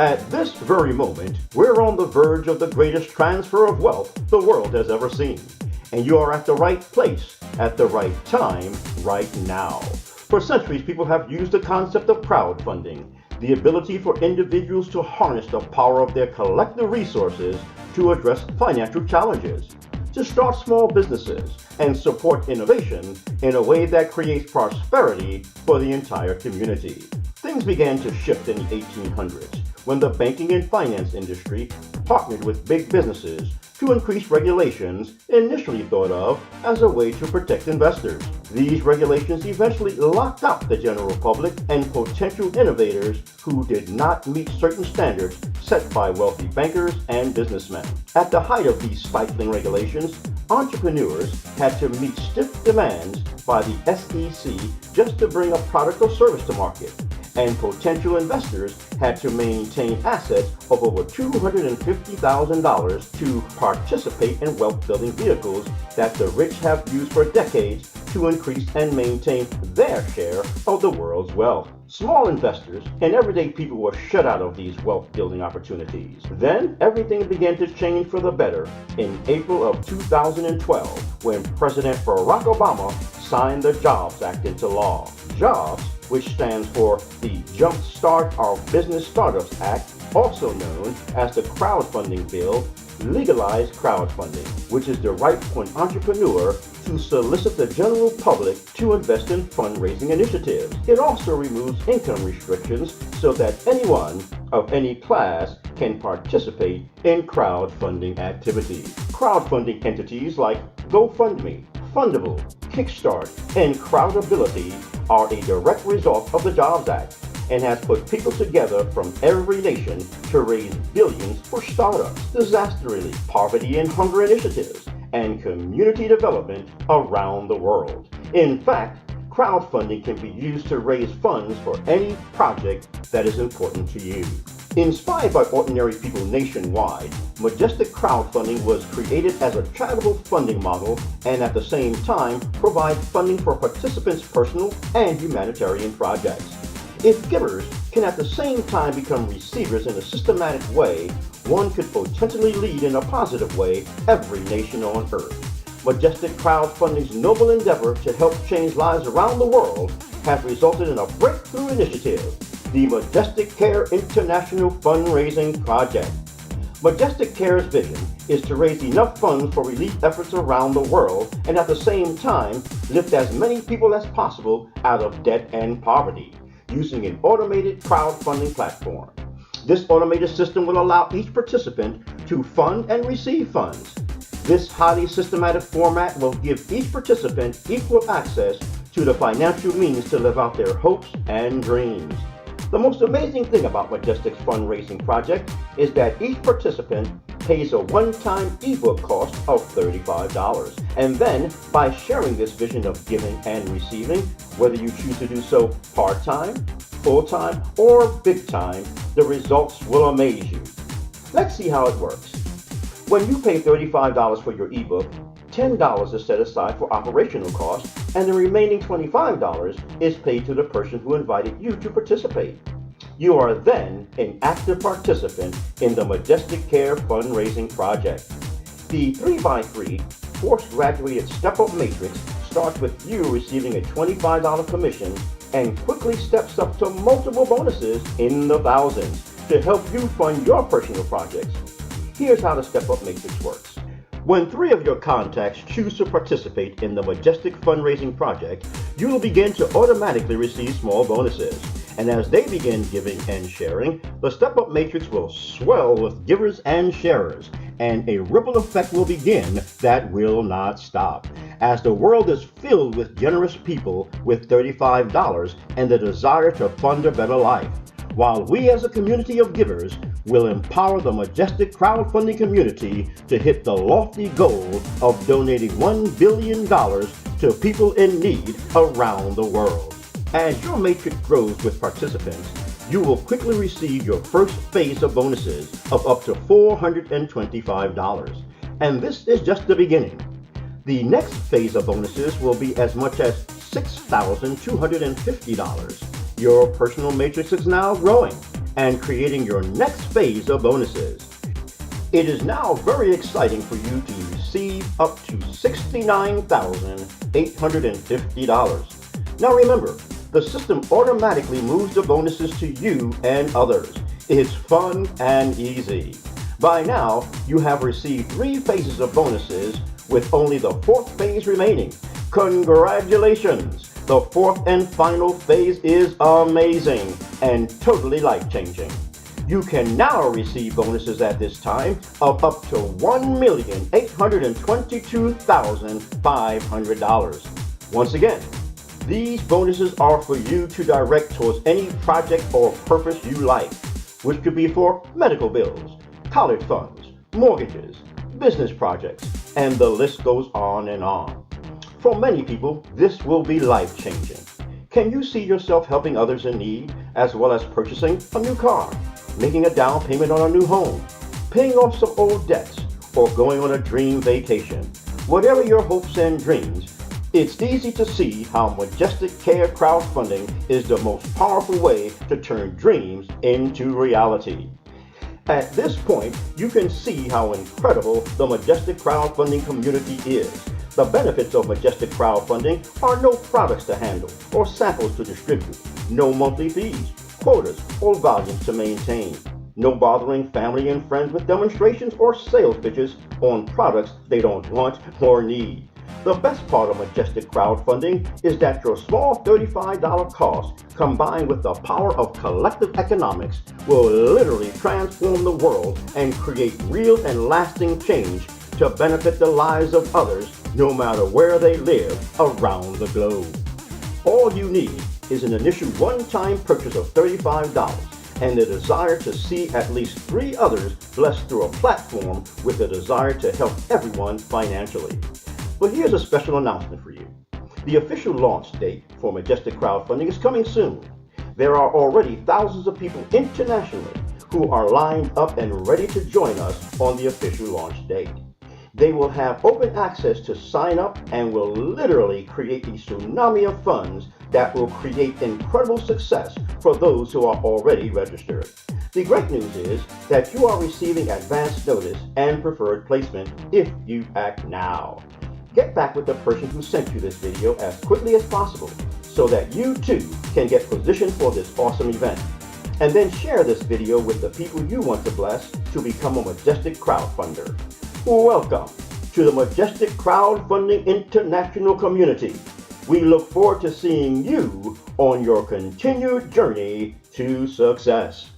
At this very moment, we're on the verge of the greatest transfer of wealth the world has ever seen. And you are at the right place, at the right time, right now. For centuries, people have used the concept of crowdfunding, the ability for individuals to harness the power of their collective resources to address financial challenges, to start small businesses, and support innovation in a way that creates prosperity for the entire community. Things began to shift in the 1800s when the banking and finance industry partnered with big businesses to increase regulations initially thought of as a way to protect investors. These regulations eventually locked out the general public and potential innovators who did not meet certain standards set by wealthy bankers and businessmen. At the height of these stifling regulations, entrepreneurs had to meet stiff demands by the SEC just to bring a product or service to market, and potential investors had to maintain assets of over $250,000 to participate in wealth-building vehicles that the rich have used for decades to increase and maintain their share of the world's wealth. Small investors and everyday people were shut out of these wealth-building opportunities. Then, everything began to change for the better in April of 2012, when President Barack Obama signed the Jobs Act into law. JOBS, which stands for the Jumpstart Our Business Startups Act, also known as the Crowdfunding Bill, legalized crowdfunding, which is the right for an entrepreneur to solicit the general public to invest in fundraising initiatives. It also removes income restrictions so that anyone of any class can participate in crowdfunding activities. Crowdfunding entities like GoFundMe, Fundable, Kickstart, and Crowdability are a direct result of the Jobs Act and has put people together from every nation to raise billions for startups, disaster relief, poverty and hunger initiatives, and community development around the world. In fact, crowdfunding can be used to raise funds for any project that is important to you. Inspired by ordinary people nationwide, Majestic Crowdfunding was created as a charitable funding model and at the same time provide funding for participants' personal and humanitarian projects. If givers can at the same time become receivers in a systematic way, one could potentially lead in a positive way every nation on earth. Majestic Crowdfunding's noble endeavor to help change lives around the world has resulted in a breakthrough initiative, the MajestiCare International Fundraising Project. MajestiCare's vision is to raise enough funds for relief efforts around the world and at the same time lift as many people as possible out of debt and poverty, using an automated crowdfunding platform. This automated system will allow each participant to fund and receive funds. This highly systematic format will give each participant equal access to the financial means to live out their hopes and dreams. The most amazing thing about Majestic's fundraising project is that each participant pays a one-time ebook cost of $35. And then, by sharing this vision of giving and receiving, whether you choose to do so part-time, full-time, or big-time, the results will amaze you. Let's see how it works. When you pay $35 for your ebook, $10 is set aside for operational costs, and the remaining $25 is paid to the person who invited you to participate. You are then an active participant in the MajestiCare fundraising project. The 3x3 course-graduated step-up matrix starts with you receiving a $25 commission and quickly steps up to multiple bonuses in the thousands to help you fund your personal projects. Here's how the step-up matrix works. When 3 of your contacts choose to participate in the Majestic fundraising project, you will begin to automatically receive small bonuses. And as they begin giving and sharing, the step-up matrix will swell with givers and sharers, and a ripple effect will begin that will not stop, as the world is filled with generous people with $35 and the desire to fund a better life, while we as a community of givers will empower the Majestic crowdfunding community to hit the lofty goal of donating $1 billion to people in need around the world. As your matrix grows with participants, you will quickly receive your first phase of bonuses of up to $425. And this is just the beginning. The next phase of bonuses will be as much as $6,250. Your personal matrix is now growing, and creating your next phase of bonuses. It is now very exciting for you to receive up to $69,850. Now remember, the system automatically moves the bonuses to you and others. It's fun and easy. By now, you have received 3 phases of bonuses with only the 4th phase remaining. Congratulations! The 4th and final phase is amazing and totally life-changing. You can now receive bonuses at this time of up to $1,822,500. Once again, these bonuses are for you to direct towards any project or purpose you like, which could be for medical bills, college funds, mortgages, business projects, and the list goes on and on. For many people, this will be life-changing. Can you see yourself helping others in need, as well as purchasing a new car, making a down payment on a new home, paying off some old debts, or going on a dream vacation? Whatever your hopes and dreams, it's easy to see how MajestiCare Crowdfunding is the most powerful way to turn dreams into reality. At this point, you can see how incredible the Majestic Crowdfunding community is. The benefits of Majestic Crowdfunding are no products to handle or samples to distribute, no monthly fees, quotas, or volumes to maintain, no bothering family and friends with demonstrations or sales pitches on products they don't want or need. The best part of Majestic Crowdfunding is that your small $35 cost, combined with the power of collective economics, will literally transform the world and create real and lasting change to benefit the lives of others, no matter where they live around the globe. All you need is an initial one-time purchase of $35 and the desire to see at least 3 others blessed through a platform with the desire to help everyone financially. But here's a special announcement for you. The official launch date for Majestic Crowdfunding is coming soon. There are already thousands of people internationally who are lined up and ready to join us on the official launch date. They will have open access to sign up and will literally create a tsunami of funds that will create incredible success for those who are already registered. The great news is that you are receiving advance notice and preferred placement if you act now. Get back with the person who sent you this video as quickly as possible so that you too can get positioned for this awesome event. And then share this video with the people you want to bless to become a Majestic Crowdfunder. Welcome to the Majestic Crowdfunding International Community. We look forward to seeing you on your continued journey to success.